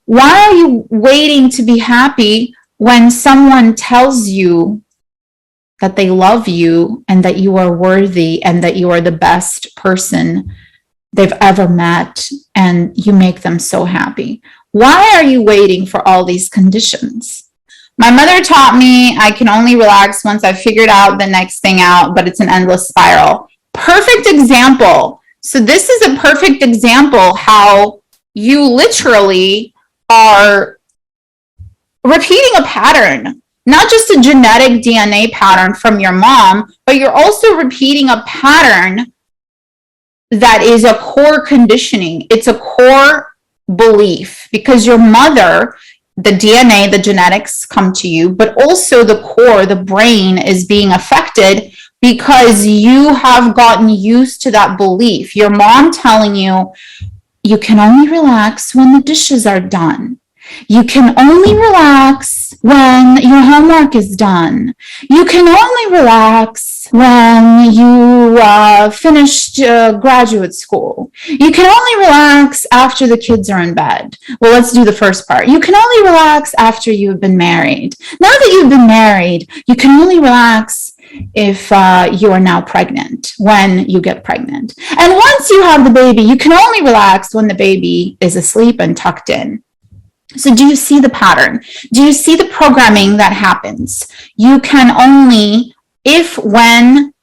Why are you waiting to be happy when someone tells you that they love you and that you are worthy and that you are the best person they've ever met and you make them so happy? Why are you waiting for all these conditions? My mother taught me I can only relax once I've figured out the next thing out, but it's an endless spiral. Perfect example. So this is a perfect example how you literally are repeating a pattern, not just a genetic DNA pattern from your mom, but you're also repeating a pattern that is a core conditioning. It's a core belief because your mother, the DNA, the genetics come to you, but also the core, the brain is being affected because you have gotten used to that belief. Your mom telling you, you can only relax when the dishes are done. You can only relax when your homework is done. You can only relax when you finished graduate school. You can only relax after the kids are in bed. Well, let's do the first part. You can only relax after you've been married. Now that you've been married, you can only relax if you are now pregnant, when you get pregnant. And once you have the baby, you can only relax when the baby is asleep and tucked in. So do you see the pattern? Do you see the programming that happens? You can only, if, when,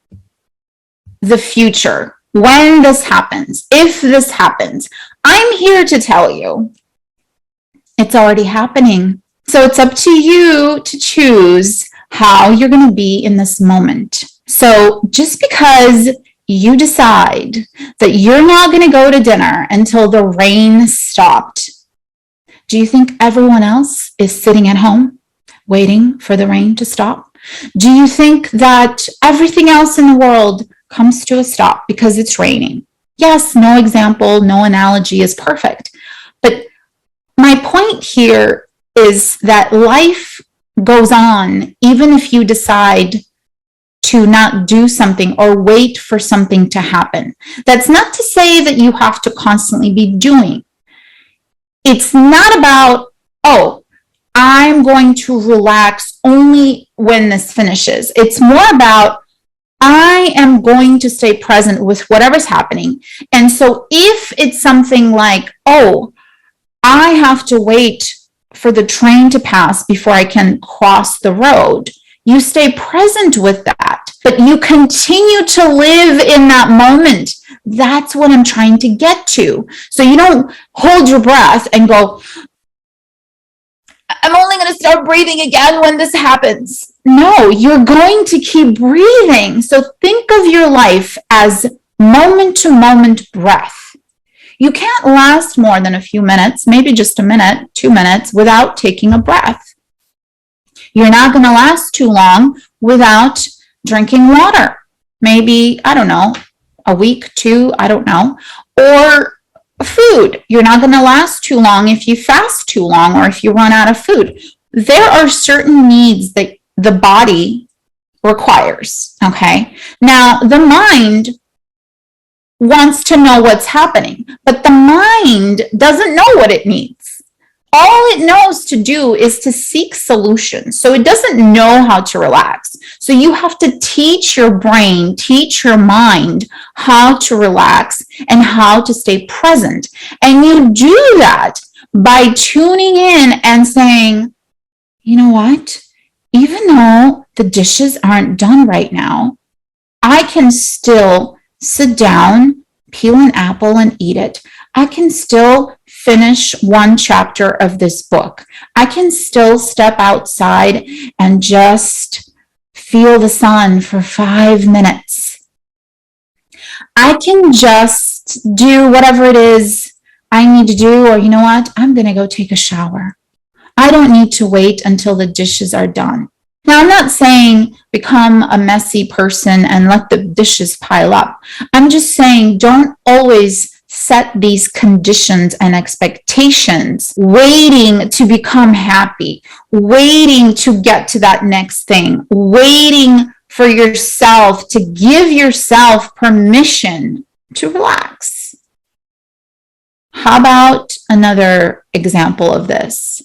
the future, when this happens, if this happens. I'm here to tell you it's already happening. So it's up to you to choose how you're going to be in this moment. So just because you decide that you're not going to go to dinner until the rain stopped, do you think everyone else is sitting at home waiting for the rain to stop? Do you think that everything else in the world comes to a stop because it's raining? Yes, no example, no analogy is perfect. But my point here is that life goes on even if you decide to not do something or wait for something to happen. That's not to say that you have to constantly be doing. It's not about, oh, I'm going to relax only when this finishes. It's more about, I am going to stay present with whatever's happening. And so if it's something like, oh, I have to wait for the train to pass before I can cross the road, you stay present with that, but you continue to live in that moment. That's what I'm trying to get to. So you don't hold your breath and go, I'm only going to start breathing again when this happens. No, you're going to keep breathing. So think of your life as moment to moment breath. You can't last more than a few minutes, maybe just a minute, 2 minutes, without taking a breath. You're not going to last too long without drinking water. Maybe, I don't know, a week, 2, I don't know. Or food. You're not going to last too long if you fast too long or if you run out of food. There are certain needs that the body requires, okay? Now, the mind wants to know what's happening, but the mind doesn't know what it needs. All it knows to do is to seek solutions. So it doesn't know how to relax. So you have to teach your brain, teach your mind how to relax and how to stay present. And you do that by tuning in and saying, you know what? Even though the dishes aren't done right now, I can still sit down, peel an apple and eat it. I can still finish one chapter of this book. I can still step outside and just feel the sun for 5 minutes. I can just do whatever it is I need to do, or you know what? I'm going to go take a shower. I don't need to wait until the dishes are done. Now, I'm not saying become a messy person and let the dishes pile up. I'm just saying don't always set these conditions and expectations, waiting to become happy, waiting to get to that next thing, waiting for yourself to give yourself permission to relax. How about another example of this?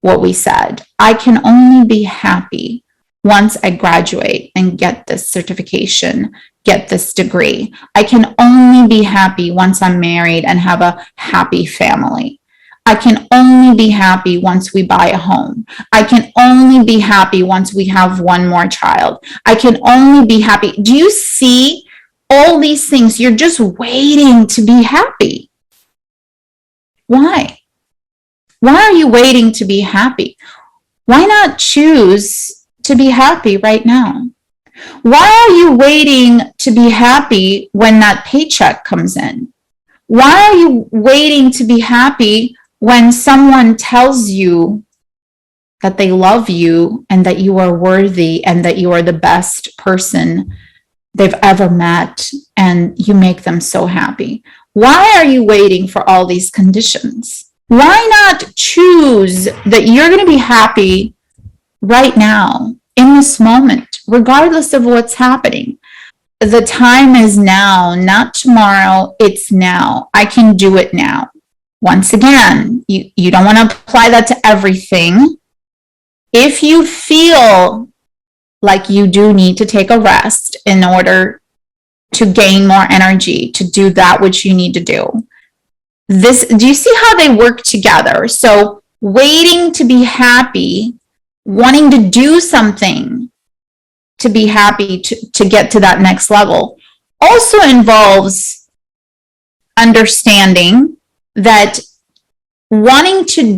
What we said, I can only be happy once I graduate and get this certification, get this degree. I can only be happy once I'm married and have a happy family. I can only be happy once we buy a home. I can only be happy once we have one more child. I can only be happy. Do you see all these things? You're just waiting to be happy. Why? Why are you waiting to be happy? Why not choose to be happy right now? Why are you waiting to be happy when that paycheck comes in? Why are you waiting to be happy when someone tells you that they love you and that you are worthy and that you are the best person they've ever met and you make them so happy? Why are you waiting for all these conditions? Why not choose that you're going to be happy right now, in this moment, regardless of what's happening? The time is now, not tomorrow. It's now. I can do it now. Once again, you don't want to apply that to everything. If you feel like you do need to take a rest in order to gain more energy, to do that which you need to do, do you see how they work together? So waiting to be happy, wanting to do something to be happy, to get to that next level, also involves understanding that wanting to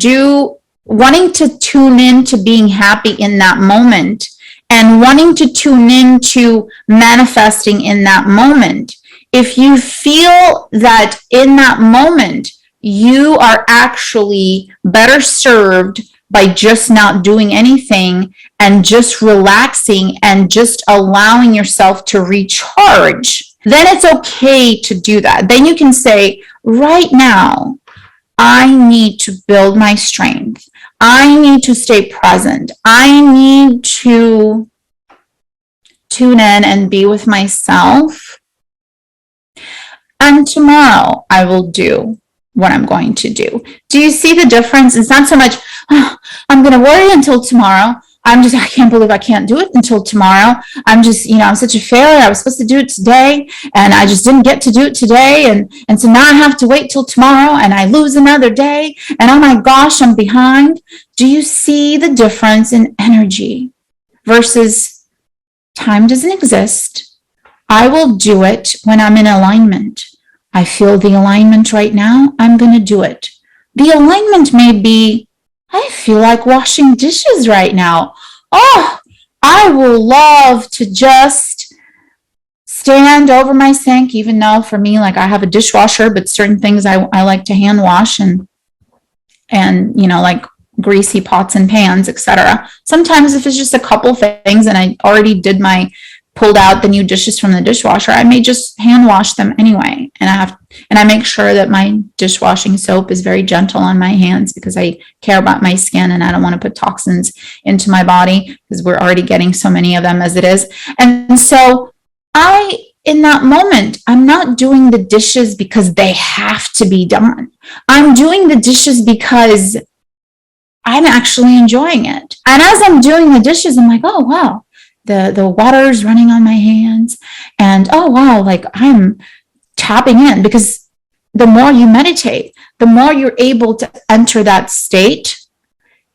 tune in to being happy in that moment and wanting to tune in to manifesting in that moment. If you feel that in that moment you are actually better served by just not doing anything and just relaxing and just allowing yourself to recharge, then it's okay to do that. Then you can say, right now, I need to build my strength. I need to stay present. I need to tune in and be with myself. And tomorrow I will do what I'm going to do. Do you see the difference? It's not so much, oh, I'm going to worry until tomorrow. I can't believe I can't do it until tomorrow. I'm such a failure. I was supposed to do it today and I just didn't get to do it today. And so now I have to wait till tomorrow and I lose another day. And oh my gosh, I'm behind. Do you see the difference in energy versus time doesn't exist? I will do it when I'm in alignment. I feel the alignment right now. I'm going to do it. The alignment may be, I feel like washing dishes right now. Oh, I will love to just stand over my sink, even though for me, like I have a dishwasher, but certain things I like to hand wash and like greasy pots and pans, etc. Sometimes if it's just a couple things and I already pulled out the new dishes from the dishwasher, I may just hand wash them anyway. And I make sure that my dishwashing soap is very gentle on my hands because I care about my skin and I don't want to put toxins into my body because we're already getting so many of them as it is. And so in that moment, I'm not doing the dishes because they have to be done. I'm doing the dishes because I'm actually enjoying it. And as I'm doing the dishes, I'm like, oh, wow. The water's running on my hands and oh wow, like I'm tapping in, because the more you meditate, the more you're able to enter that state.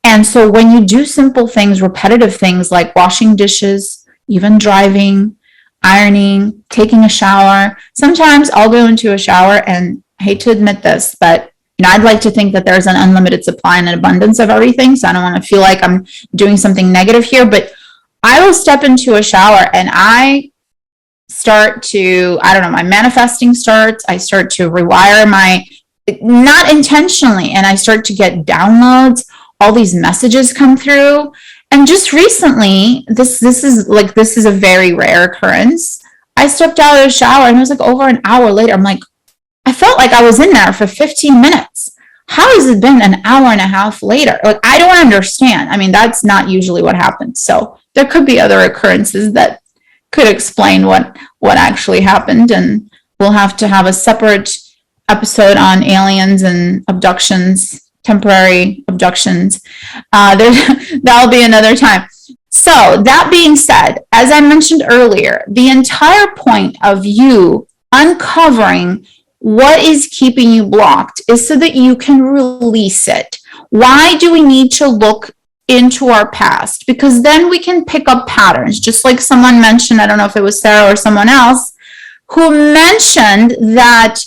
And so when you do simple things, repetitive things like washing dishes, even driving, ironing, taking a shower, sometimes I'll go into a shower, and I hate to admit this, but I'd like to think that there's an unlimited supply and an abundance of everything. So I don't want to feel like I'm doing something negative here, but I will step into a shower and I start to, my manifesting starts. I start to rewire not intentionally, and I start to get downloads. All these messages come through. And just recently, this is a very rare occurrence. I stepped out of the shower and it was like over an hour later. I'm like, I felt like I was in there for 15 minutes. How has it been an hour and a half later? Like, I don't understand. I mean, that's not usually what happens. So there could be other occurrences that could explain what actually happened. And we'll have to have a separate episode on aliens and abductions, temporary abductions. That'll be another time. So that being said, as I mentioned earlier, the entire point of you uncovering what is keeping you blocked is so that you can release it. Why do we need to look into our past? Because then we can pick up patterns, just like someone mentioned, I don't know if it was Sarah or someone else, who mentioned that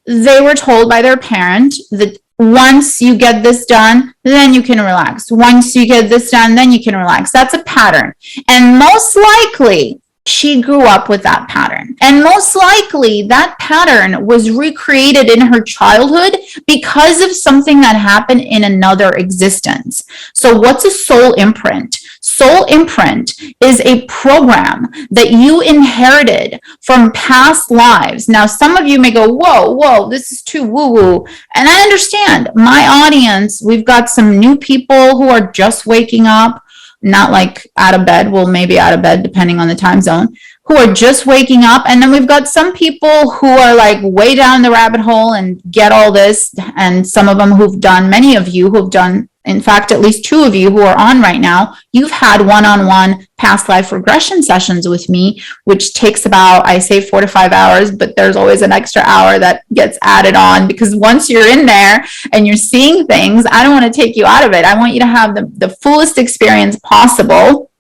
they were told by their parent that once you get this done, then you can relax. Once you get this done, then you can relax. That's a pattern. And most likely, she grew up with that pattern. And most likely, that pattern was recreated in her childhood because of something that happened in another existence. So what's a soul imprint? Soul imprint is a program that you inherited from past lives. Now, some of you may go, whoa, this is too woo-woo. And I understand. My audience, we've got some new people who are just waking up, not like out of bed, well, maybe out of bed, depending on the time zone, who are just waking up. And then we've got some people who are like way down the rabbit hole and get all this. And some of them who've done, many of you who've done, in fact, at least 2 of you who are on right now, you've had one-on-one past life regression sessions with me, which takes about, I say 4 to 5 hours, but there's always an extra hour that gets added on, because once you're in there and you're seeing things, I don't want to take you out of it. I want you to have the fullest experience possible.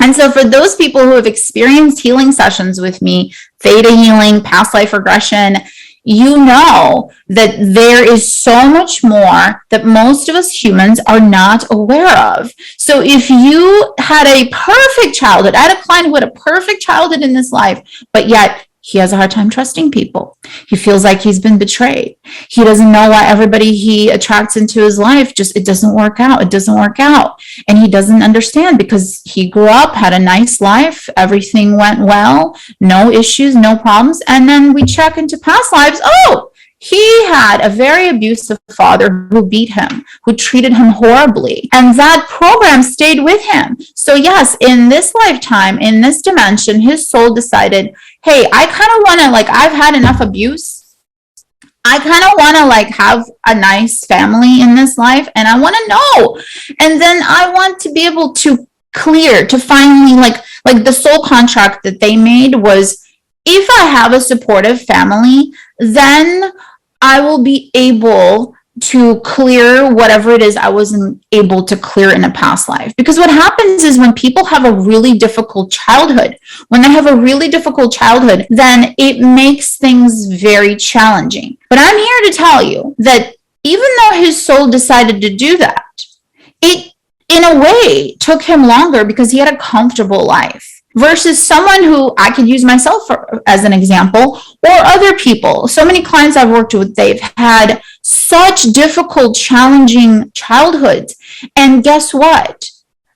And so for those people who have experienced healing sessions with me, theta healing, past life regression, you know that there is so much more that most of us humans are not aware of. So if you had a perfect childhood, I had a client who had a perfect childhood in this life, but yet he has a hard time trusting people. He feels like he's been betrayed. He doesn't know why everybody he attracts into his life it doesn't work out. It doesn't work out. And he doesn't understand because he grew up, had a nice life. Everything went well, no issues, no problems. And then we check into past lives. Oh, he had a very abusive father who beat him, who treated him horribly. And that program stayed with him. So yes, in this lifetime, in this dimension, his soul decided, hey, I kind of want to, I've had enough abuse. I kind of want to have a nice family in this life, and I want to know. And then I want to be able to clear, to finally, the soul contract that they made was, if I have a supportive family, then I will be able to clear whatever it is I wasn't able to clear in a past life. Because what happens is when people have a really difficult childhood, then it makes things very challenging. But I'm here to tell you that even though his soul decided to do that, it, in a way, took him longer because he had a comfortable life. Versus someone who I could use myself as an example, or other people. So many clients I've worked with, they've had such difficult, challenging childhoods. And guess what?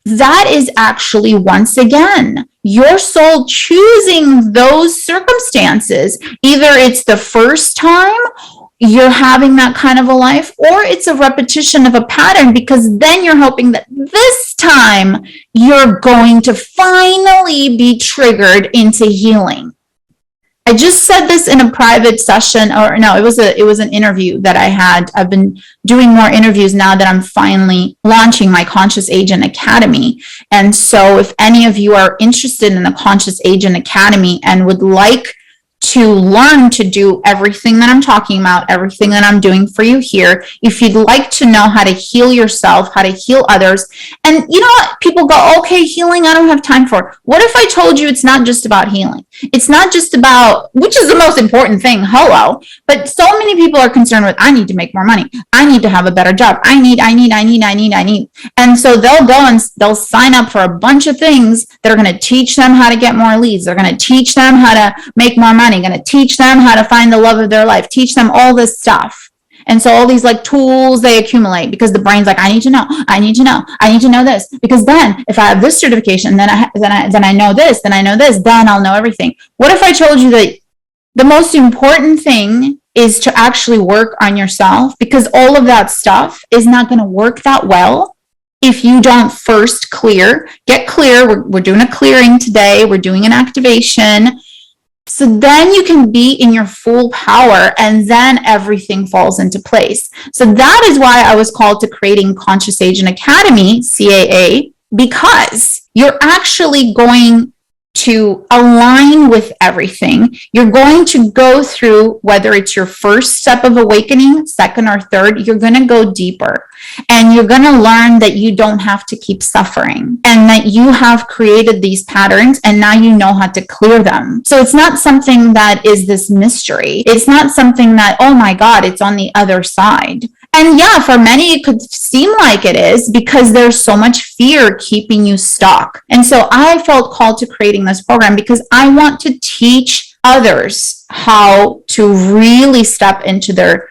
That is actually, once again, your soul choosing those circumstances. Either it's the first time you're having that kind of a life, or it's a repetition of a pattern, because then you're hoping that this time you're going to finally be triggered into healing. I just said this in a private session, or no, it was an interview that I had. I've been doing more interviews now that I'm finally launching my Conscious Agent Academy. And so if any of you are interested in the Conscious Agent Academy and would like to learn to do everything that I'm talking about, everything that I'm doing for you here, if you'd like to know how to heal yourself, how to heal others, and you know what, people go, okay, healing, I don't have time for it. What if I told you it's not just about healing? It's not just about, which is the most important thing, hello, but so many people are concerned with, I need to make more money. I need to have a better job. I need. And so they'll go and they'll sign up for a bunch of things that are going to teach them how to get more leads. They're going to teach them how to make more money, going to teach them how to find the love of their life, teach them all this stuff. And so all these tools they accumulate, because the brain's like, I need to know this, because then if I have this certification, then I know this, then I'll know everything. What if I told you that the most important thing is to actually work on yourself, because all of that stuff is not going to work that well if you don't first get clear. We're doing a clearing today. We're doing an activation. So then you can be in your full power, and then everything falls into place. So that is why I was called to creating Conscious Agent Academy, CAA, because you're actually going to align with everything. You're going to go through, whether it's your first step of awakening, second or third, you're going to go deeper, and you're going to learn that you don't have to keep suffering, and that you have created these patterns and now you know how to clear them. So it's not something that is this mystery. It's not something that, oh my God, it's on the other side. And yeah, for many, it could seem like it is, because there's so much fear keeping you stuck. And so I felt called to creating this program because I want to teach others how to really step into their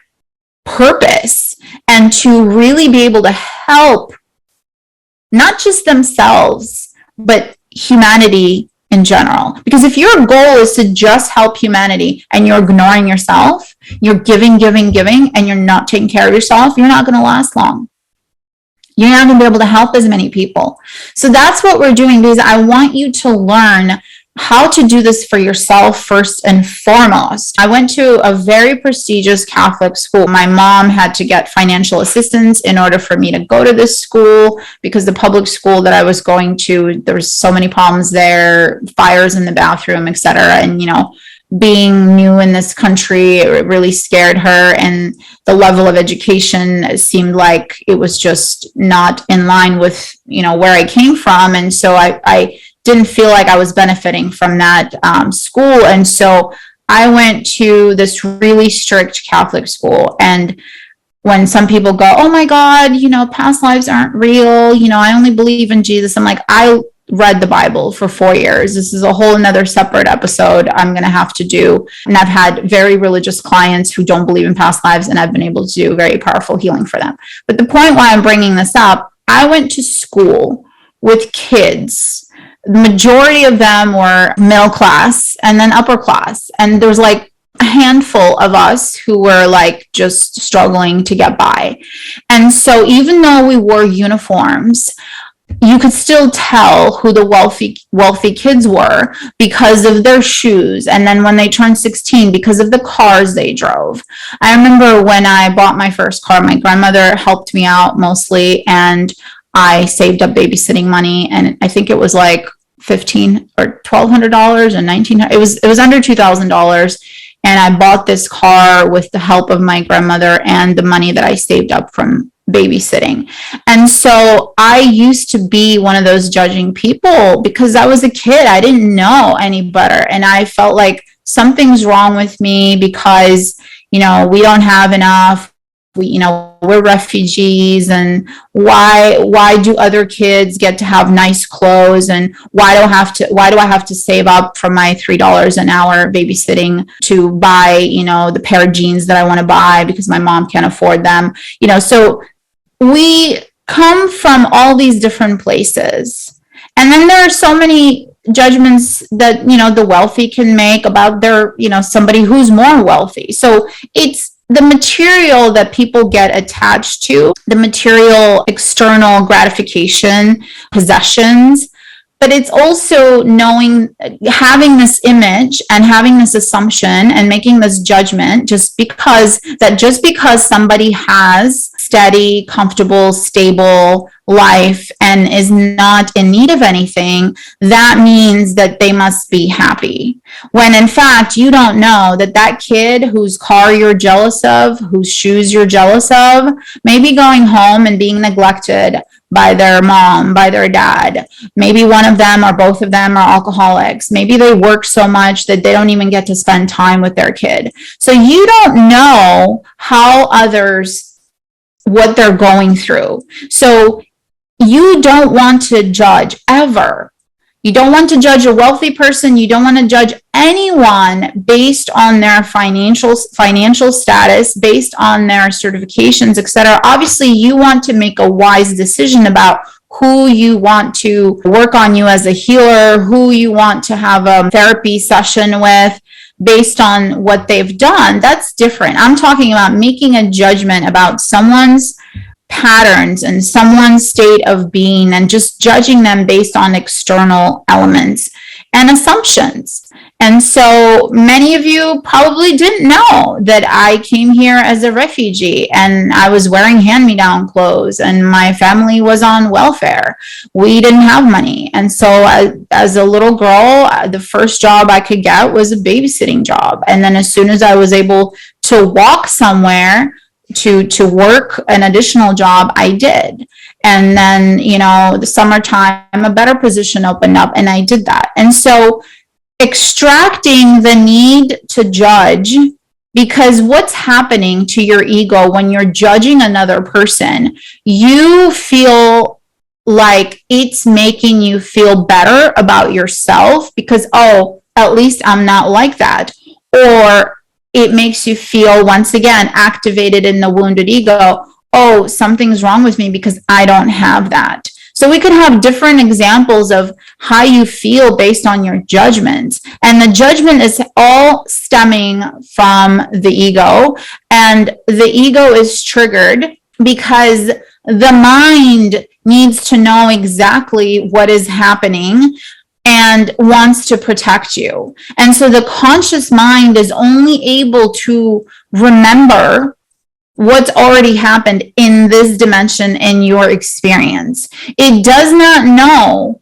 purpose and to really be able to help not just themselves, but humanity in general. Because if your goal is to just help humanity and you're ignoring yourself, you're giving, and you're not taking care of yourself, you're not going to last long. You're not going to be able to help as many people. So that's what we're doing, because I want you to learn how to do this for yourself first and foremost. I went to a very prestigious Catholic school. My mom had to get financial assistance in order for me to go to this school, because the public school that I was going to, there was so many problems there, fires in the bathroom, etc. And, being new in this country, it really scared her, and the level of education seemed like it was just not in line with, where I came from. And so I didn't feel like I was benefiting from that school. And so I went to this really strict Catholic school. And when some people go, oh my God, past lives aren't real, I only believe in Jesus, I'm like, I read the Bible for 4 years. This is a whole another separate episode I'm going to have to do. And I've had very religious clients who don't believe in past lives, and I've been able to do very powerful healing for them. But the point why I'm bringing this up, I went to school with kids. The majority of them were middle class and then upper class. And there's like a handful of us who were like just struggling to get by. And so even though we wore uniforms, you could still tell who the wealthy kids were because of their shoes. And then when they turned 16, because of the cars they drove. I remember when I bought my first car, my grandmother helped me out mostly, and I saved up babysitting money. And I think it was like $1,500 or $1,200 and $1,900. It was under $2,000. And I bought this car with the help of my grandmother and the money that I saved up from babysitting. And so I used to be one of those judging people because I was a kid. I didn't know any better. And I felt like something's wrong with me because, we don't have enough. We're refugees, and why do other kids get to have nice clothes, and why do I have to save up from my $3 an hour babysitting to buy, the pair of jeans that I want to buy because my mom can't afford them. So we come from all these different places. And then there are so many judgments that, the wealthy can make about their, somebody who's more wealthy. So it's the material that people get attached to, the material external gratification, possessions, but it's also having this image and having this assumption and making this judgment just because somebody has steady, comfortable, stable life and is not in need of anything, that means that they must be happy. When in fact, you don't know that kid whose car you're jealous of, whose shoes you're jealous of, may be going home and being neglected by their mom, by their dad. Maybe one of them or both of them are alcoholics. Maybe they work so much that they don't even get to spend time with their kid. So you don't know what they're going through. So you don't want to judge ever. You don't want to judge a wealthy person. You don't want to judge anyone based on their financial status, based on their certifications, etc. Obviously, you want to make a wise decision about who you want to work on you as a healer, who you want to have a therapy session with based on what they've done. That's different. I'm talking about making a judgment about someone's patterns and someone's state of being and just judging them based on external elements and assumptions. And so many of you probably didn't know that I came here as a refugee and I was wearing hand-me-down clothes and my family was on welfare. We didn't have money. And so as a little girl, the first job I could get was a babysitting job. And then as soon as I was able to walk somewhere to work an additional job, I did. And then, the summertime, a better position opened up and I did that. And so extracting the need to judge, because what's happening to your ego when you're judging another person, you feel like it's making you feel better about yourself because, oh, at least I'm not like that. Or it makes you feel, once again, activated in the wounded ego, oh, something's wrong with me because I don't have that. So we could have different examples of how you feel based on your judgments. And the judgment is all stemming from the ego. And the ego is triggered because the mind needs to know exactly what is happening and wants to protect you. And so the conscious mind is only able to remember what's already happened in this dimension in your experience. It does not know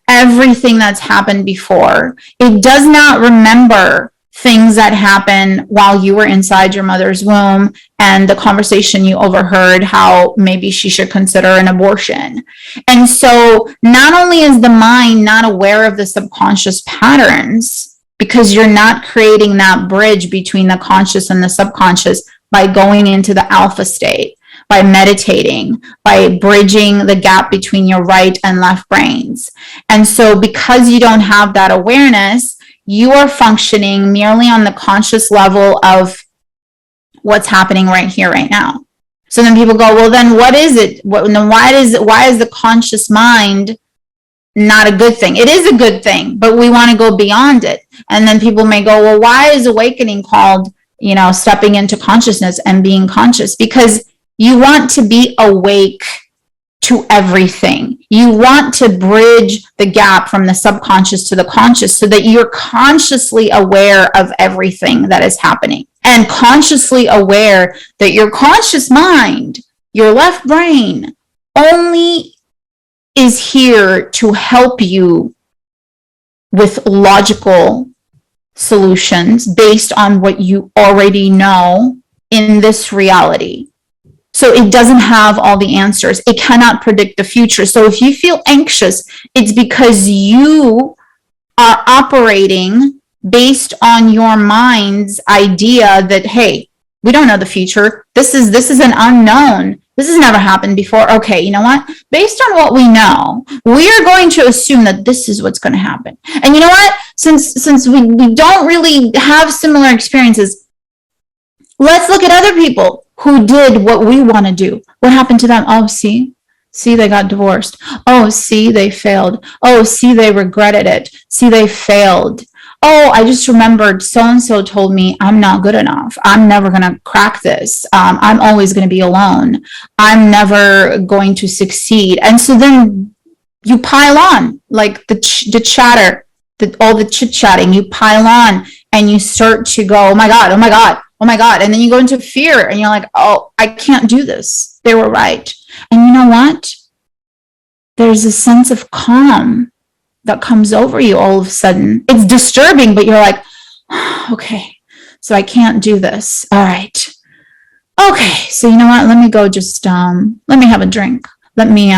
everything that's happened before. It does not remember things that happened while you were inside your mother's womb and the conversation you overheard, how maybe she should consider an abortion. And so not only is the mind not aware of the subconscious patterns, because you're not creating that bridge between the conscious and the subconscious, by going into the alpha state, by meditating, by bridging the gap between your right and left brains. And so because you don't have that awareness, you are functioning merely on the conscious level of what's happening right here, right now. So then people go, well, then what is it? Why is the conscious mind not a good thing? It is a good thing, but we want to go beyond it. And then people may go, well, why is awakening called stepping into consciousness and being conscious? Because you want to be awake to everything. You want to bridge the gap from the subconscious to the conscious so that you're consciously aware of everything that is happening and consciously aware that your conscious mind, your left brain, only is here to help you with logical solutions based on what you already know in this reality. So it doesn't have all the answers. It cannot predict the future. So if you feel anxious, it's because you are operating based on your mind's idea that, hey, we don't know the future. This is an unknown. This has never happened before. Okay, you know what? Based on what we know, we are going to assume that this is what's going to happen. And you know what? Since we don't really have similar experiences, let's look at other people who did what we want to do. What happened to them? Oh, see, they got divorced. Oh, see, they failed. Oh, see, they regretted it. See, they failed. Oh, I just remembered so-and-so told me I'm not good enough. I'm never going to crack this. I'm always going to be alone. I'm never going to succeed. And so then you pile on, like the chatter, all the chit-chatting, you pile on and you start to go, oh my God, oh my God, oh my God. And then you go into fear and you're like, oh, I can't do this. They were right. And you know what? There's a sense of calm that comes over you all of a sudden. It's disturbing, but you're like, okay, so I can't do this. All right. Okay, so you know what? Let me go just, let me have a drink. Let me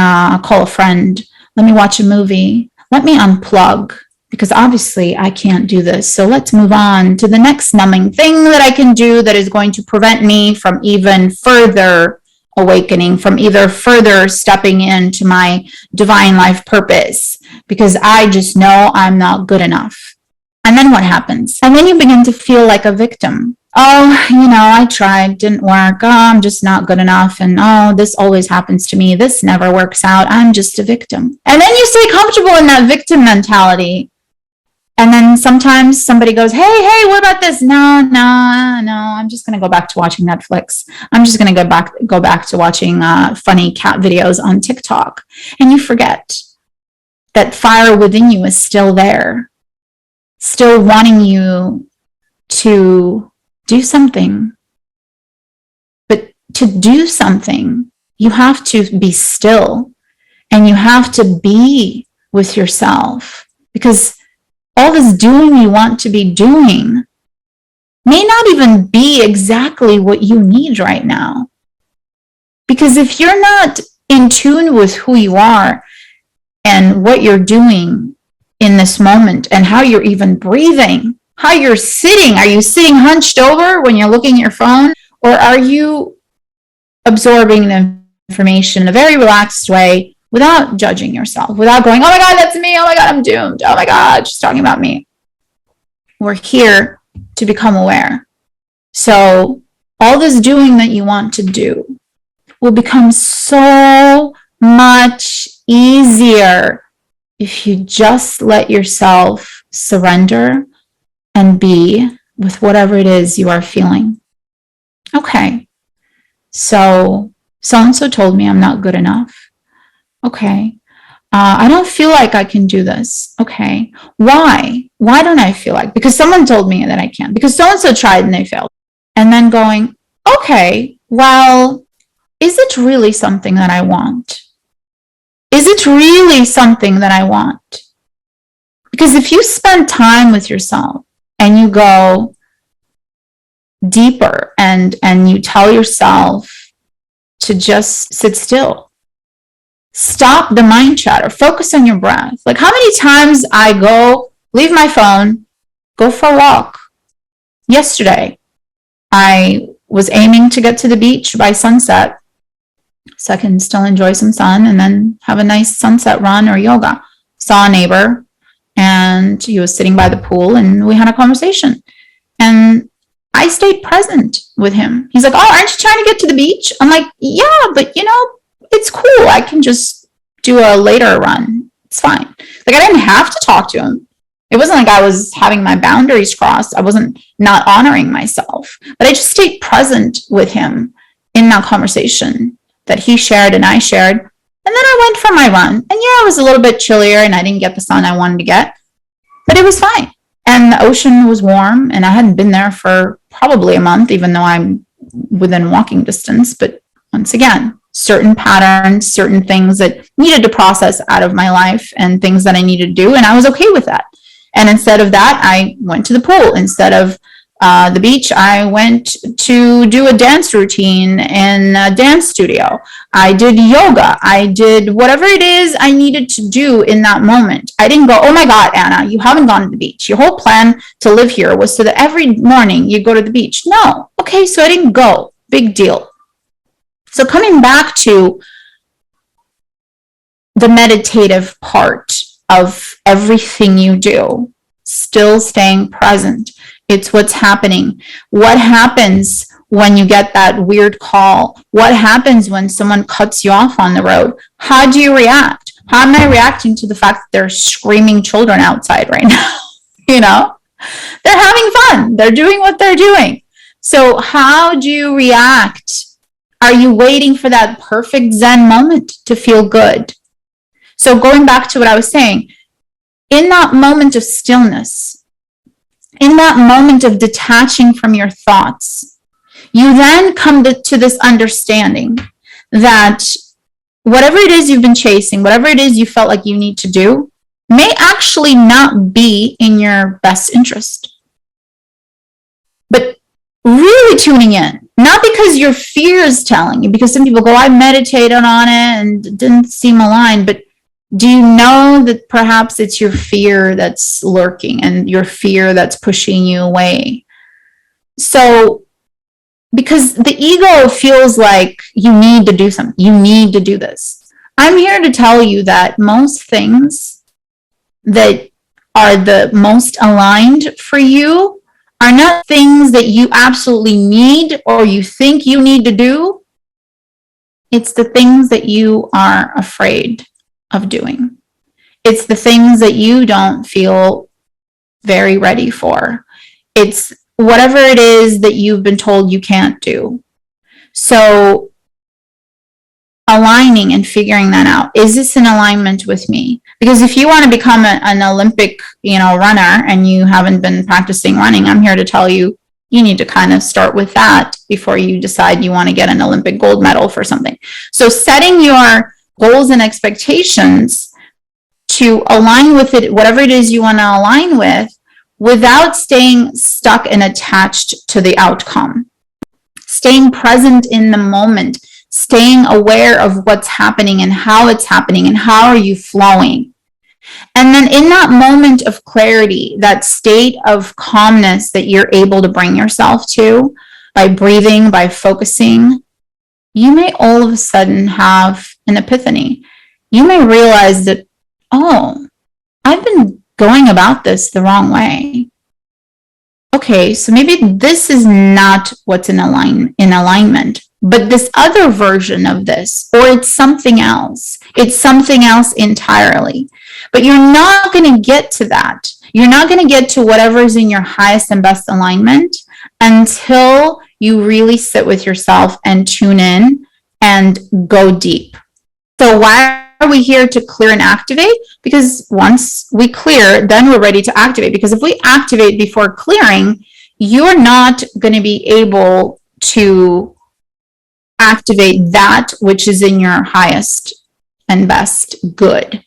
call a friend. Let me watch a movie. Let me unplug, because obviously I can't do this. So let's move on to the next numbing thing that I can do that is going to prevent me from even further awakening, from either further stepping into my divine life purpose, because I just know I'm not good enough. And then what happens? And then you begin to feel like a victim. Oh, I tried, didn't work. Oh, I'm just not good enough. And oh, this always happens to me. This never works out. I'm just a victim. And then you stay comfortable in that victim mentality. And then sometimes somebody goes, hey, what about this? No, I'm just going to go back to watching Netflix. I'm just going to go back to watching funny cat videos on TikTok. And you forget that fire within you is still there. still wanting you to do something. But to do something, you have to be still and you have to be with yourself, because all this doing you want to be doing may not even be exactly what you need right now. Because if you're not in tune with who you are and what you're doing in this moment and how you're even breathing, how you're sitting, are you sitting hunched over when you're looking at your phone, or are you absorbing the information in a very relaxed way without judging yourself, without going, oh my God, that's me. Oh my God, I'm doomed. Oh my God, she's talking about me. We're here to become aware. So all this doing that you want to do will become so much easier if you just let yourself surrender and be with whatever it is you are feeling. Okay, so so-and-so told me I'm not good enough. Okay, I don't feel like I can do this. Okay, why? Why don't I feel like? Because someone told me that I can't. Because so-and-so tried and they failed. And then going, okay, well, is it really something that I want? Is it really something that I want? Because if you spend time with yourself and you go deeper and you tell yourself to just sit still, stop the mind chatter, focus on your breath. Like how many times I go, leave my phone, go for a walk. Yesterday, I was aiming to get to the beach by sunset so I can still enjoy some sun and then have a nice sunset run or yoga. Saw a neighbor and he was sitting by the pool and we had a conversation. And I stayed present with him. He's like, oh, aren't you trying to get to the beach? I'm like, yeah, but it's cool. I can just do a later run. It's fine. Like I didn't have to talk to him. It wasn't like I was having my boundaries crossed. I wasn't not honoring myself, but I just stayed present with him in that conversation that he shared and I shared. And then I went for my run. And yeah, it was a little bit chillier and I didn't get the sun I wanted to get, but it was fine. And the ocean was warm and I hadn't been there for probably a month, even though I'm within walking distance. But once again, certain patterns, certain things that needed to process out of my life and things that I needed to do. And I was okay with that. And instead of that, I went to the pool. Instead of the beach, I went to do a dance routine in a dance studio. I did yoga. I did whatever it is I needed to do in that moment. I didn't go, oh my God, Anna, you haven't gone to the beach. Your whole plan to live here was so that every morning you go to the beach. No. Okay, so I didn't go. Big deal. So coming back to the meditative part of everything you do, still staying present. It's what's happening. What happens when you get that weird call? What happens when someone cuts you off on the road? How do you react? How am I reacting to the fact that there's screaming children outside right now? They're having fun. They're doing what they're doing. So how do you react? Are you waiting for that perfect Zen moment to feel good? So going back to what I was saying, in that moment of stillness, in that moment of detaching from your thoughts, you then come to this understanding that whatever it is you've been chasing, whatever it is you felt like you need to do, may actually not be in your best interest. But really tuning in, not because your fear is telling you, because some people go, I meditated on it and it didn't seem aligned, but do you know that perhaps it's your fear that's lurking and your fear that's pushing you away? So, because the ego feels like you need to do something, you need to do this. I'm here to tell you that most things that are the most aligned for you are not things that you absolutely need or you think you need to do. It's the things that you are afraid of doing. It's the things that you don't feel very ready for. It's whatever it is that you've been told you can't do. So aligning and figuring that out. Is this in alignment with me? Because if you want to become an Olympic, runner and you haven't been practicing running, I'm here to tell you, you need to kind of start with that before you decide you want to get an Olympic gold medal for something. So setting your goals and expectations to align with it, whatever it is you want to align with, without staying stuck and attached to the outcome. Staying present in the moment, staying aware of what's happening and how it's happening and how are you flowing. And then in that moment of clarity, that state of calmness that you're able to bring yourself to by breathing, by focusing, you may all of a sudden have an epiphany. You may realize that, oh, I've been going about this the wrong way. Okay, so maybe this is not what's in alignment, but this other version of this, or it's something else. It's something else entirely. But you're not going to get to that. You're not going to get to whatever is in your highest and best alignment until you really sit with yourself and tune in and go deep. So why are we here to clear and activate? Because once we clear, then we're ready to activate. Because if we activate before clearing, you're not going to be able to activate that which is in your highest and best good.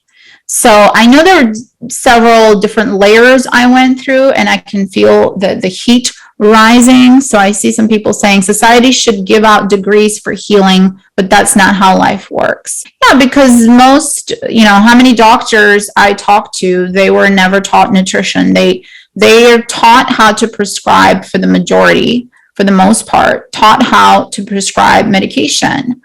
So I know there are several different layers I went through, and I can feel the heat rising. So I see some people saying society should give out degrees for healing, but that's not how life works. Yeah, because most, how many doctors I talked to, they were never taught nutrition. They are taught how to prescribe for the majority, for the most part, taught how to prescribe medication.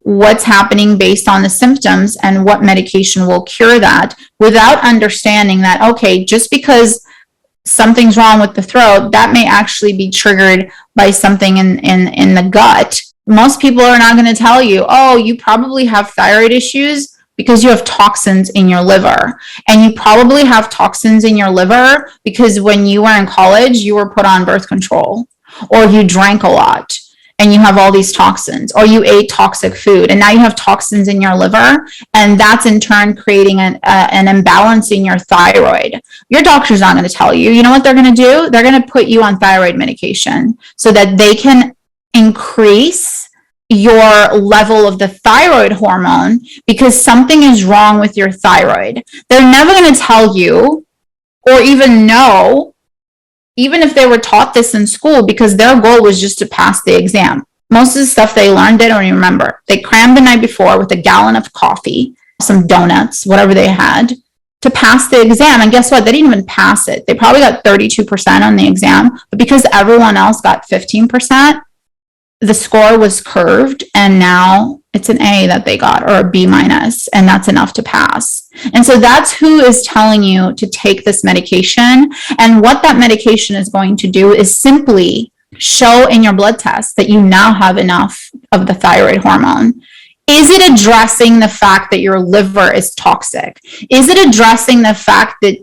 What's happening based on the symptoms and what medication will cure that, without understanding that, okay, just because something's wrong with the throat, that may actually be triggered by something in the gut. Most people are not going to tell you, oh, you probably have thyroid issues because you have toxins in your liver. And you probably have toxins in your liver because when you were in college, you were put on birth control, or you drank a lot and you have all these toxins, or you ate toxic food and now you have toxins in your liver, and that's in turn creating an imbalance in your thyroid. Your doctor's not going to tell you. You know what they're going to do? They're going to put you on thyroid medication so that they can increase your level of the thyroid hormone because something is wrong with your thyroid. They're never going to tell you or even know, even if they were taught this in school, because their goal was just to pass the exam. Most of the stuff they learned, they don't even remember. They crammed the night before with a gallon of coffee, some donuts, whatever they had, to pass the exam. And guess what? They didn't even pass it. They probably got 32% on the exam, but because everyone else got 15%, the score was curved, and now it's an A that they got, or a B minus, and that's enough to pass. And so that's who is telling you to take this medication. And what that medication is going to do is simply show in your blood test that you now have enough of the thyroid hormone. Is it addressing the fact that your liver is toxic? Is it addressing the fact that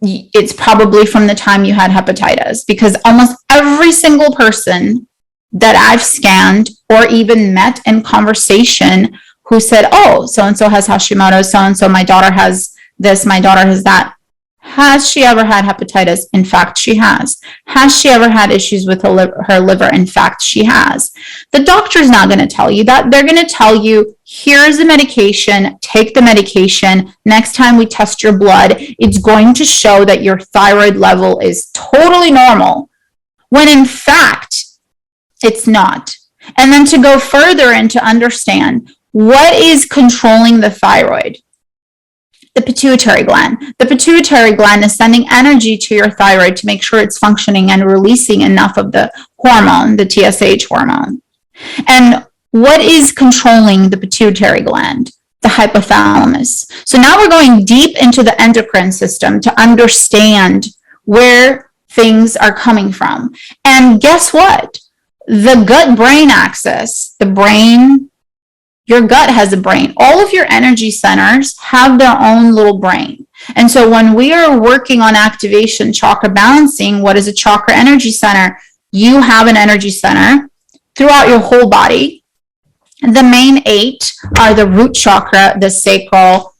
it's probably from the time you had hepatitis? Because almost every single person that I've scanned or even met in conversation who said, oh, so-and-so has Hashimoto's, so-and-so, my daughter has this, my daughter has that. Has she ever had hepatitis? In fact, she has. Has she ever had issues with her liver? In fact, she has. The doctor's not going to tell you that. They're going to tell you, here's the medication, take the medication. Next time we test your blood, it's going to show that your thyroid level is totally normal, when in fact, it's not. And then to go further and to understand what is controlling the thyroid. The pituitary gland. The pituitary gland is sending energy to your thyroid to make sure it's functioning and releasing enough of the hormone, the TSH hormone. And what is controlling the pituitary gland? The hypothalamus. So now we're going deep into the endocrine system to understand where things are coming from. And guess what? The gut-brain axis, the brain, your gut has a brain. All of your energy centers have their own little brain. And so when we are working on activation, chakra balancing, what is a chakra energy center? You have an energy center throughout your whole body. The main 8 are the root chakra, the sacral,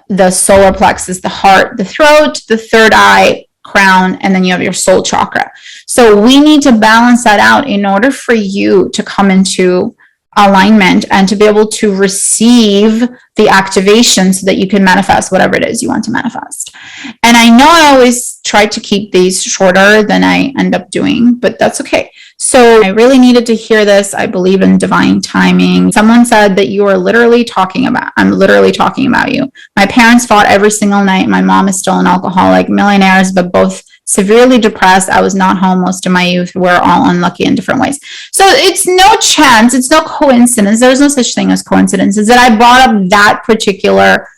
the solar plexus, the heart, the throat, the third eye, crown, and then you have your soul chakra. So we need to balance that out in order for you to come into alignment and to be able to receive the activation so that you can manifest whatever it is you want to manifest. And I know I always try to keep these shorter than I end up doing, but that's okay. So I really needed to hear this. I believe in divine timing. Someone said that I'm literally talking about you. My parents fought every single night. My mom is still an alcoholic, millionaires, but both severely depressed. I was not home most of my youth. We're all unlucky in different ways. So it's no chance. It's no coincidence. There's no such thing as coincidences that I brought up that particular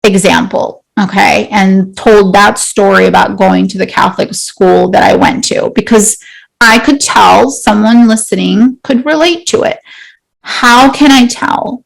example, okay, and told that story about going to the Catholic school that I went to, because I could tell someone listening could relate to it. How can I tell?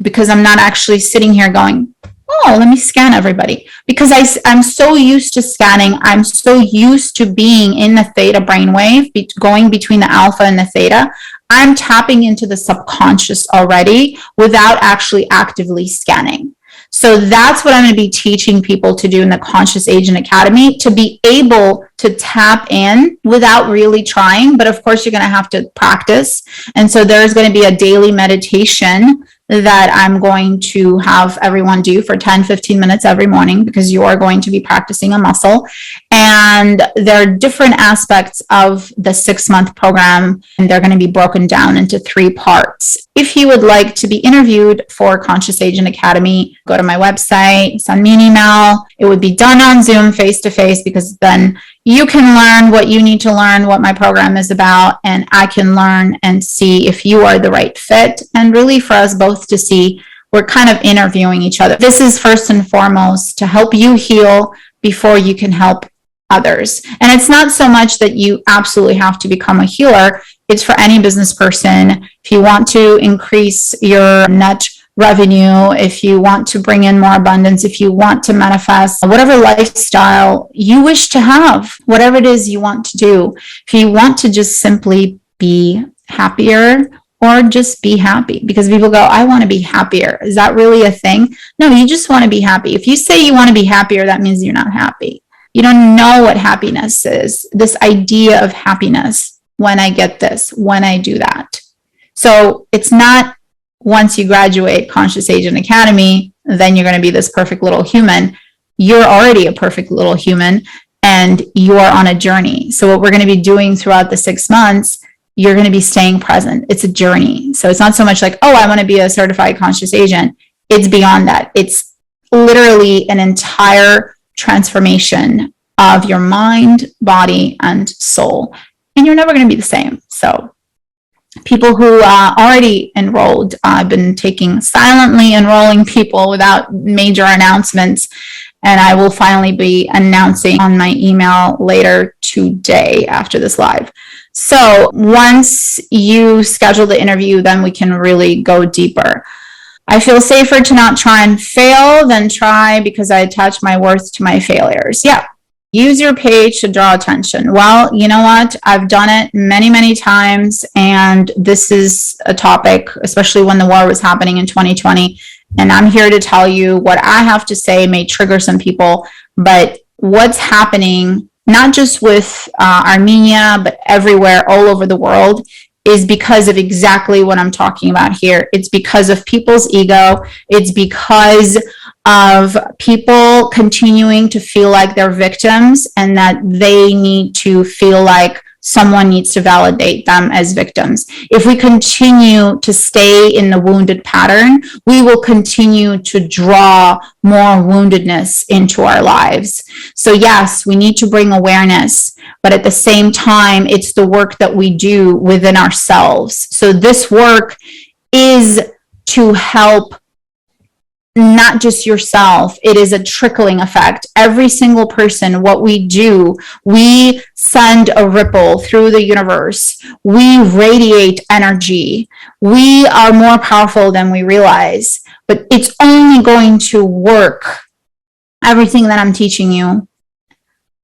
Because I'm not actually sitting here going, oh, let me scan everybody. Because I'm so used to scanning. I'm so used to being in the theta brainwave, going between the alpha and the theta. I'm tapping into the subconscious already without actually actively scanning. So that's what I'm going to be teaching people to do in the Conscious Agent Academy, to be able to tap in without really trying. But of course, you're going to have to practice. And so there's going to be a daily meditation that I'm going to have everyone do for 10-15 minutes every morning, because you are going to be practicing a muscle. And there are different aspects of the 6-month program, and they're going to be broken down into 3 parts. If you would like to be interviewed for Conscious Agent Academy, go to my website, send me an email. It would be done on Zoom face-to-face, because then you can learn what you need to learn, what my program is about, and I can learn and see if you are the right fit. And really for us both to see, we're kind of interviewing each other. This is first and foremost to help you heal before you can help others. And it's not so much that you absolutely have to become a healer. It's for any business person. If you want to increase your net revenue, if you want to bring in more abundance, if you want to manifest whatever lifestyle you wish to have, whatever it is you want to do, if you want to just simply be happier or just be happy, because people go, I want to be happier. Is that really a thing? No, you just want to be happy. If you say you want to be happier, that means you're not happy. You don't know what happiness is, this idea of happiness. When I get this, when I do that. So it's not once you graduate Conscious Agent Academy, then you're going to be this perfect little human. You're already a perfect little human, and you are on a journey. So what we're going to be doing throughout the 6 months, you're going to be staying present. It's a journey. So it's not so much like, oh, I want to be a certified conscious agent. It's beyond that. It's literally an entire transformation of your mind, body, and soul. And you're never going to be the same. So people who are already enrolled, I've been silently enrolling people without major announcements. And I will finally be announcing on my email later today after this live. So once you schedule the interview, then we can really go deeper. I feel safer to not try and fail than try because I attach my worth to my failures. Yeah. Use your page to draw attention. Well, you know what? I've done it many, many times. And this is a topic, especially when the war was happening in 2020. And I'm here to tell you what I have to say may trigger some people, but what's happening, not just with Armenia, but everywhere, all over the world, is because of exactly what I'm talking about here. It's because of people's ego. It's because of people continuing to feel like they're victims and that they need to feel like someone needs to validate them as victims. If we continue to stay in the wounded pattern, we will continue to draw more woundedness into our lives. So yes, we need to bring awareness, but at the same time, it's the work that we do within ourselves. So this work is to help not just yourself. It is a trickling effect. Every single person, what we do, we send a ripple through the universe. We radiate energy. We are more powerful than we realize, but it's only going to work. Everything that I'm teaching you,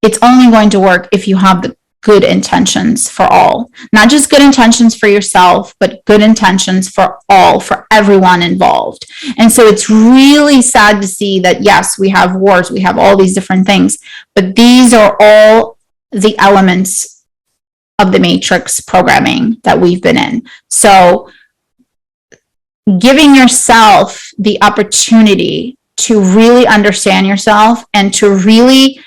it's only going to work if you have the good intentions for all. Not just good intentions for yourself, but good intentions for all, for everyone involved. And so it's really sad to see that, yes, we have wars, we have all these different things, but these are all the elements of the matrix programming that we've been in. So giving yourself the opportunity to really understand yourself and to really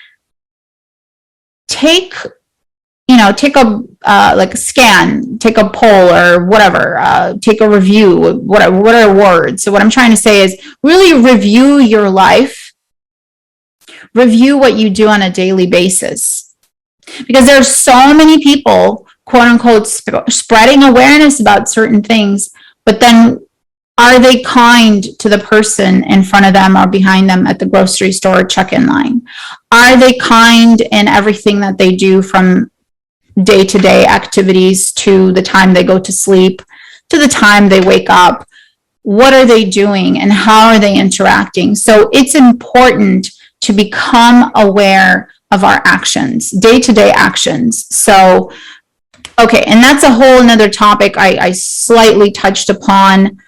take a like a scan, take a poll or whatever, take a review, what are words? So what I'm trying to say is really review your life, review what you do on a daily basis. Because there's so many people, quote unquote, spreading awareness about certain things, but then are they kind to the person in front of them or behind them at the grocery store check-in line? Are they kind in everything that they do, from day-to-day activities to the time they go to sleep, to the time they wake up? What are they doing and how are they interacting? So it's important to become aware of our actions, day-to-day actions. So, okay, and that's a whole nother topic I slightly touched upon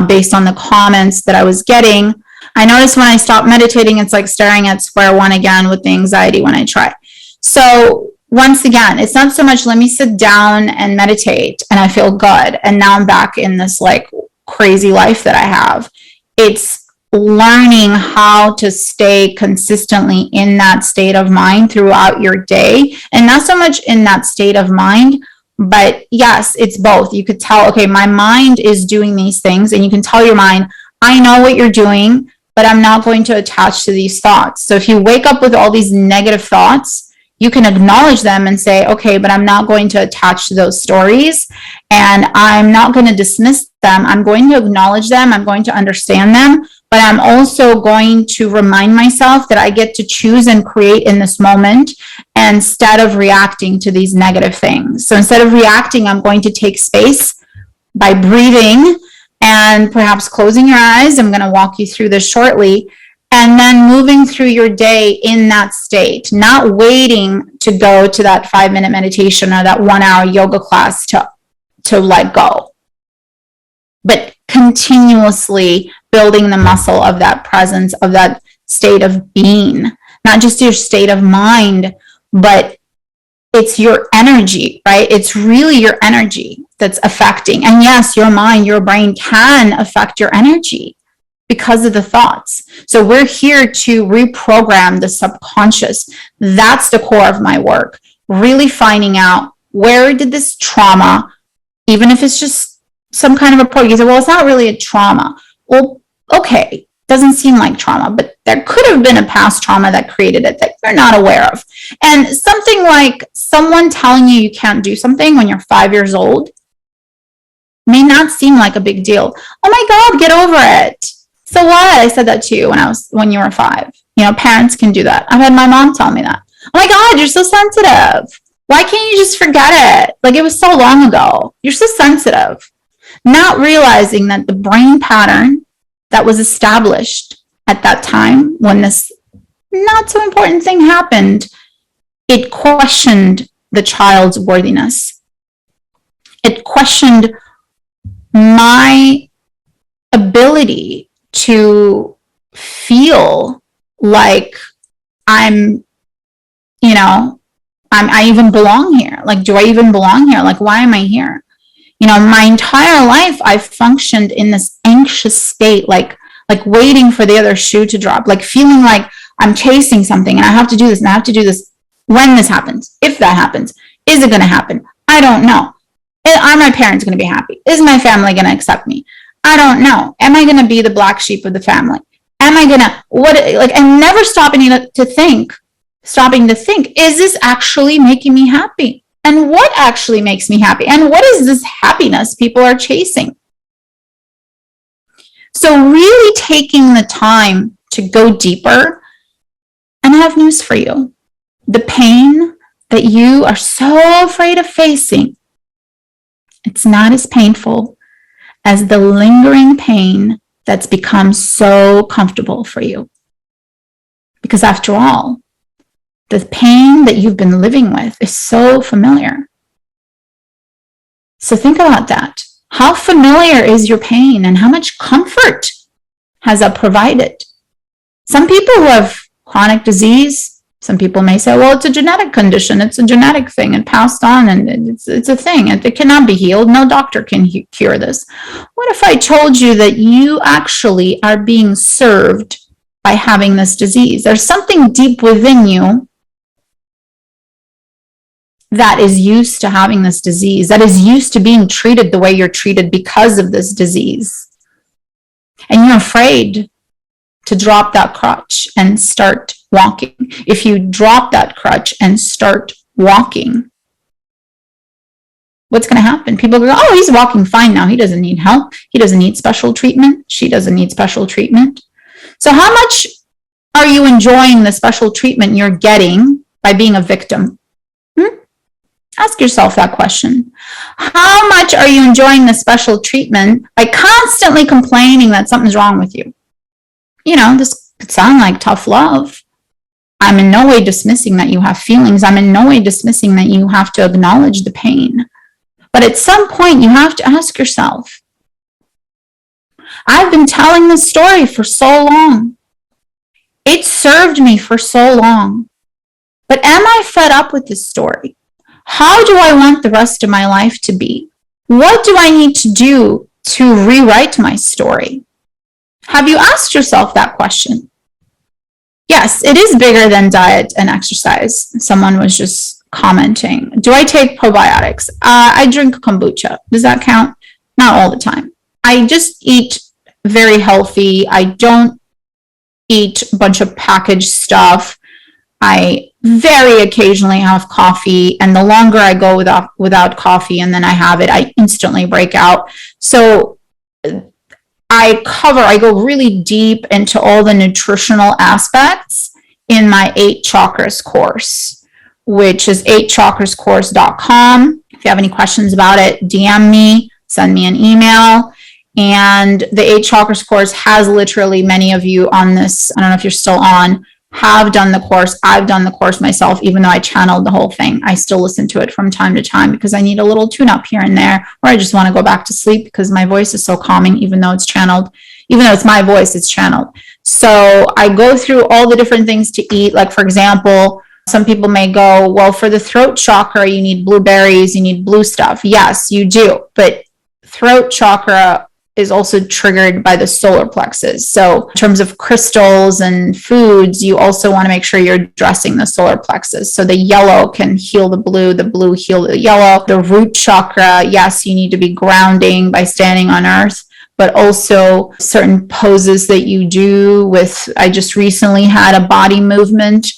based on the comments that I was getting. I noticed when I stop meditating, it's like staring at square one again with the anxiety when I try. So once again, it's not so much let me sit down and meditate and I feel good and now I'm back in this like crazy life that I have. It's learning how to stay consistently in that state of mind throughout your day, and not so much in that state of mind, but yes, it's both. You could tell, okay, my mind is doing these things, and you can tell your mind, I know what you're doing, but I'm not going to attach to these thoughts. So if you wake up with all these negative thoughts, you can acknowledge them and say, okay, but I'm not going to attach to those stories, and I'm not going to dismiss them. I'm going to acknowledge them. I'm going to understand them, but I'm also going to remind myself that I get to choose and create in this moment instead of reacting to these negative things. So instead of reacting, I'm going to take space by breathing and perhaps closing your eyes. I'm going to walk you through this shortly. And then moving through your day in that state, not waiting to go to that 5-minute meditation or that 1-hour yoga class to let go, but continuously building the muscle of that presence, of that state of being, not just your state of mind, but it's your energy, right? It's really your energy that's affecting. And yes, your mind, your brain can affect your energy because of the thoughts. So we're here to reprogram the subconscious. That's the core of my work. Really finding out, where did this trauma, even if it's just some kind of a program, you say, well, it's not really a trauma. Well, okay, doesn't seem like trauma, but there could have been a past trauma that created it that you're not aware of. And something like someone telling you you can't do something when you're 5 years old may not seem like a big deal. Oh my God, get over it. So what? I said that to you when you were 5. You know, parents can do that. I've had my mom tell me that. Oh my God, you're so sensitive. Why can't you just forget it? Like, it was so long ago. You're so sensitive. Not realizing that the brain pattern that was established at that time when this not so important thing happened, it questioned the child's worthiness. It questioned my ability to feel like I even belong here. Like, do I even belong here? Like, why am I here? You know, my entire life, I've functioned in this anxious state, like waiting for the other shoe to drop, like feeling like I'm chasing something and I have to do this and I have to do this when this happens, if that happens. Is it going to happen? I don't know. Are my parents going to be happy? Is my family going to accept me? I don't know. Am I going to be the black sheep of the family? Am I going to, and never stopping to think, is this actually making me happy? And what actually makes me happy? And what is this happiness people are chasing? So really taking the time to go deeper, and I have news for you. The pain that you are so afraid of facing, it's not as painful as the lingering pain that's become so comfortable for you. Because after all, The pain that you've been living with is so familiar. So think about that. How familiar is your pain and how much comfort has that provided? Some people who have chronic disease, some people may say, well, it's a genetic condition. It's a genetic thing and passed on, and it's a thing. It cannot be healed. No doctor can cure this. What if I told you that you actually are being served by having this disease? There's something deep within you that is used to having this disease, that is used to being treated the way you're treated because of this disease. And you're afraid to drop that crutch and start walking. If you drop that crutch and start walking, what's going to happen? People go, oh, he's walking fine now. He doesn't need help. He doesn't need special treatment. She doesn't need special treatment. So how much are you enjoying the special treatment you're getting by being a victim? Ask yourself that question. How much are you enjoying the special treatment by constantly complaining that something's wrong with you? You know, this could sound like tough love. I'm in no way dismissing that you have feelings. I'm in no way dismissing that you have to acknowledge the pain. But at some point, you have to ask yourself, I've been telling this story for so long. It served me for so long. But am I fed up with this story? How do I want the rest of my life to be? What do I need to do to rewrite my story? Have you asked yourself that question? Yes, it is bigger than diet and exercise. Someone was just commenting. Do I take probiotics? I drink kombucha. Does that count? Not all the time. I just eat very healthy. I don't eat a bunch of packaged stuff. I very occasionally have coffee, and the longer I go without coffee and then I have it, I instantly break out. So I go really deep into all the nutritional aspects in my 8 Chakras course, which is 8chakrascourse.com. If you have any questions about it, DM me, send me an email. And the 8 Chakras course has literally many of you on this. I don't know if you're still on, have done the course. I've done the course myself, even though I channeled the whole thing. I still listen to it from time to time because I need a little tune-up here and there, or I just want to go back to sleep because my voice is so calming, even though it's channeled. Even though it's my voice, it's channeled. So I go through all the different things to eat. Like, for example, some people may go, well, for the throat chakra, you need blueberries, you need blue stuff. Yes, you do. But throat chakra is also triggered by the solar plexus. So in terms of crystals and foods, you also want to make sure you're addressing the solar plexus. So the yellow can heal the blue heal the yellow. The root chakra, yes, you need to be grounding by standing on earth, but also certain poses that you do with, I just recently had a body movement,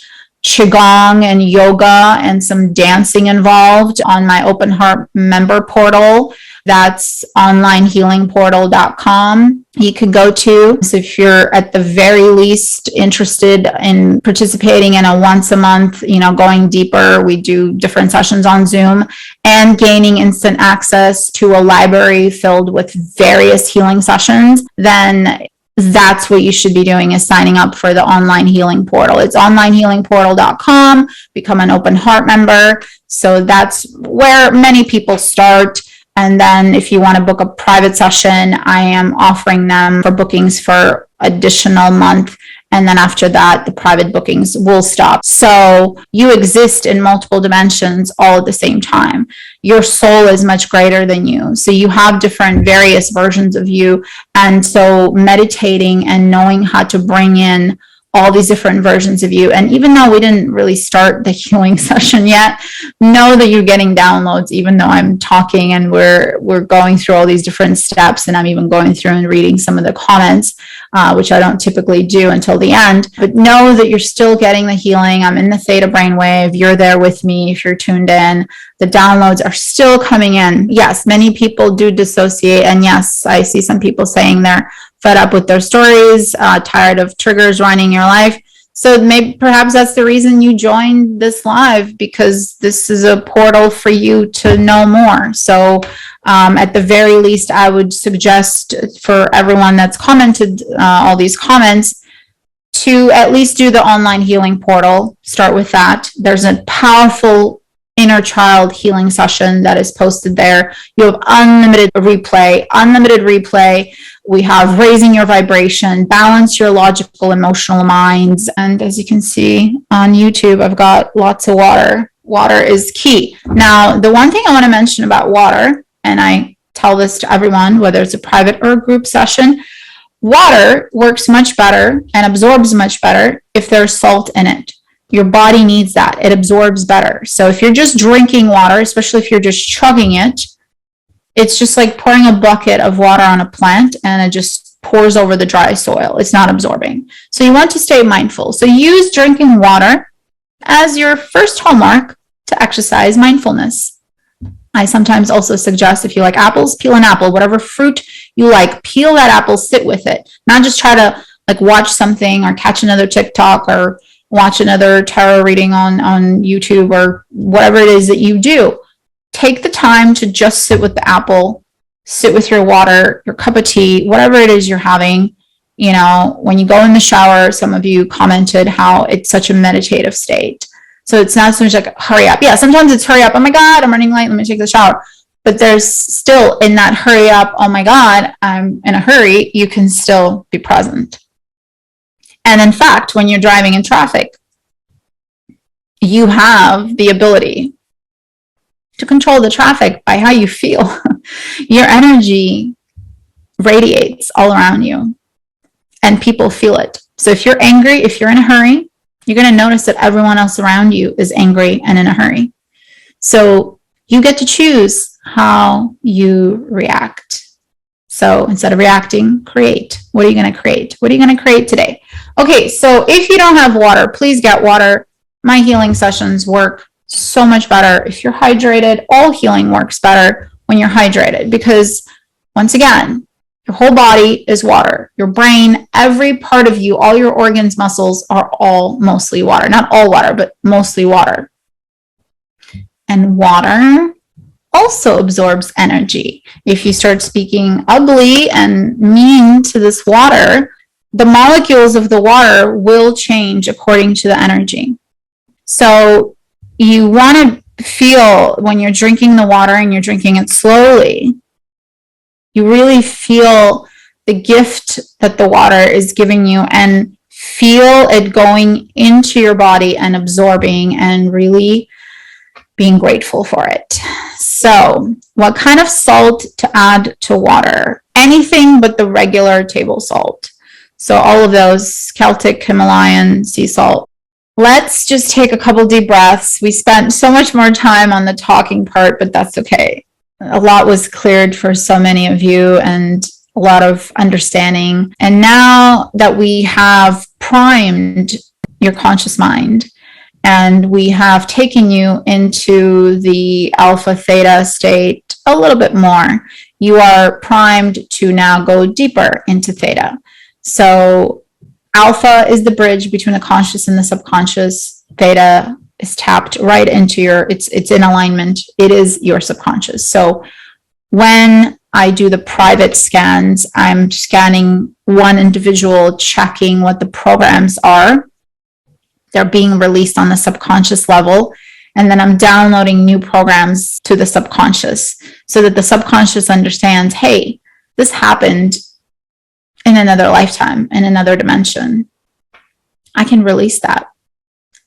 Qigong and yoga and some dancing involved on my open heart member portal. That's onlinehealingportal.com. You could go to. So if you're at the very least interested in participating in a once a month, going deeper, we do different sessions on Zoom, and gaining instant access to a library filled with various healing sessions, then that's what you should be doing, is signing up for the online healing portal. It's onlinehealingportal.com. Become an open heart member. So that's where many people start. And then if you want to book a private session, I am offering them for bookings for additional month. And then after that, the private bookings will stop. So you exist in multiple dimensions all at the same time. Your soul is much greater than you. So you have different various versions of you. And so meditating and knowing how to bring in all these different versions of you. And even though we didn't really start the healing session yet, know that you're getting downloads, even though I'm talking and we're going through all these different steps, and I'm even going through and reading some of the comments, which I don't typically do until the end. But know that you're still getting the healing. I'm in the theta brainwave. You're there with me if you're tuned in. The downloads are still coming in. Yes, many people do dissociate. And yes, I see some people saying they're fed up with their stories, tired of triggers running your life. So maybe perhaps that's the reason you joined this live, because this is a portal for you to know more. So at the very least, I would suggest for everyone that's commented all these comments, to at least do the online healing portal. Start with that. There's a powerful inner child healing session that is posted there. You have unlimited replay. We have raising your vibration, balance your logical, emotional minds. And as you can see on YouTube, I've got lots of water. Water is key. Now, the one thing I want to mention about water, and I tell this to everyone, whether it's a private or a group session, water works much better and absorbs much better if there's salt in it. Your body needs that. It absorbs better. So if you're just drinking water, especially if you're just chugging it, it's just like pouring a bucket of water on a plant and it just pours over the dry soil. It's not absorbing. So you want to stay mindful. So use drinking water as your first hallmark to exercise mindfulness. I sometimes also suggest, if you like apples, peel an apple. Whatever fruit you like, peel that apple, sit with it. Not just try to like watch something or catch another TikTok or watch another tarot reading on YouTube or whatever it is that you do. Take the time to just sit with the apple, sit with your water, your cup of tea, whatever it is you're having. You know, when you go in the shower, some of you commented how it's such a meditative state. So it's not so much like hurry up. Yeah, sometimes it's hurry up. Oh my God, I'm running late. Let me take the shower. But there's still in that hurry up, oh my God, I'm in a hurry, you can still be present. And in fact, when you're driving in traffic, you have the ability to control the traffic by how you feel. Your energy radiates all around you and people feel it. So if you're angry, if you're in a hurry, you're going to notice that everyone else around you is angry and in a hurry. So you get to choose how you react. So instead of reacting, create. What are you going to create? What are you going to create today? Okay, so if you don't have water, please get water. My healing sessions work so much better if you're hydrated. All healing works better when you're hydrated because, once again, your whole body is water. Your brain, every part of you, all your organs, muscles are all mostly water. Not all water, but mostly water. And water also absorbs energy. If you start speaking ugly and mean to this water, the molecules of the water will change according to the energy. So you want to feel when you're drinking the water and you're drinking it slowly, you really feel the gift that the water is giving you and feel it going into your body and absorbing and really being grateful for it. So what kind of salt to add to water? Anything but the regular table salt. So all of those, Celtic, Himalayan, sea salt. Let's just take a couple deep breaths. We spent so much more time on the talking part, but that's okay. A lot was cleared for so many of you and a lot of understanding. And now that we have primed your conscious mind and we have taken you into the alpha theta state a little bit more, you are primed to now go deeper into theta. So alpha is the bridge between the conscious and the subconscious. Theta is tapped right into it's in alignment. It is your subconscious. So when I do the private scans, I'm scanning one individual, checking what the programs are. They're being released on the subconscious level. And then I'm downloading new programs to the subconscious so that the subconscious understands, hey, this happened in another lifetime, in another dimension. I can release that.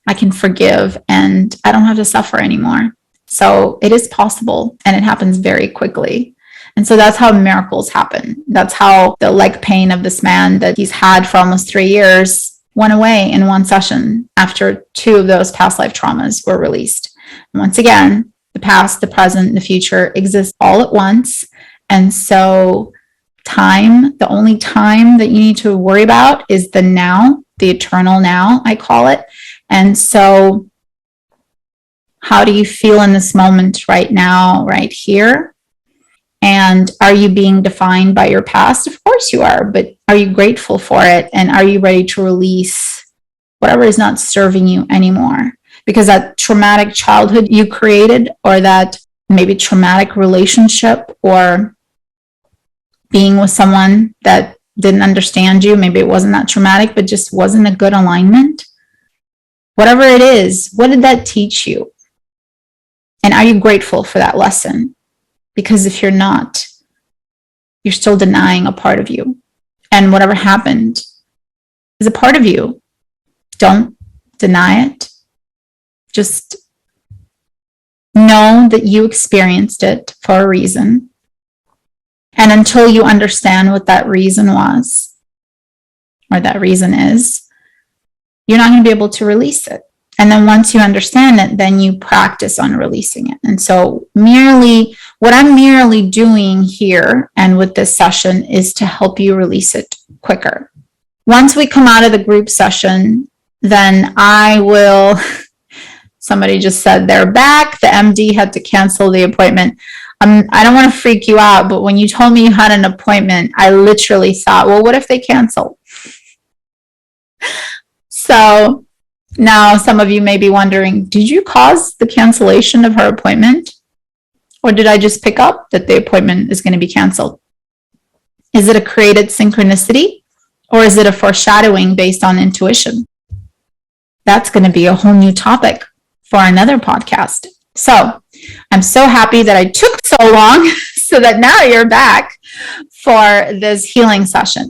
I can forgive and I don't have to suffer anymore. So it is possible and it happens very quickly. And so that's how miracles happen. That's how the leg pain of this man that he's had for almost 3 years went away in one session after 2 of those past life traumas were released. And once again, the past, the present, and the future exist all at once. And so time, the only time that you need to worry about is the now, the eternal now, I call it. And so how do you feel in this moment right now, right here? And are you being defined by your past? Of course you are, but are you grateful for it? And are you ready to release whatever is not serving you anymore? Because that traumatic childhood you created, or that maybe traumatic relationship, or being with someone that didn't understand you. Maybe it wasn't that traumatic, but just wasn't a good alignment. Whatever it is, what did that teach you? And are you grateful for that lesson? Because if you're not, you're still denying a part of you. And whatever happened is a part of you. Don't deny it. Just know that you experienced it for a reason. And until you understand what that reason was, or that reason is, you're not going to be able to release it. And then once you understand it, then you practice on releasing it. And so what I'm merely doing here and with this session is to help you release it quicker. Once we come out of the group session, then somebody just said they're back. The MD had to cancel the appointment. I don't want to freak you out, but when you told me you had an appointment, I literally thought, well, what if they cancel? So now some of you may be wondering, did you cause the cancellation of her appointment? Or did I just pick up that the appointment is going to be canceled? Is it a created synchronicity? Or is it a foreshadowing based on intuition? That's going to be a whole new topic for another podcast. So I'm so happy that I took so long so that now you're back for this healing session.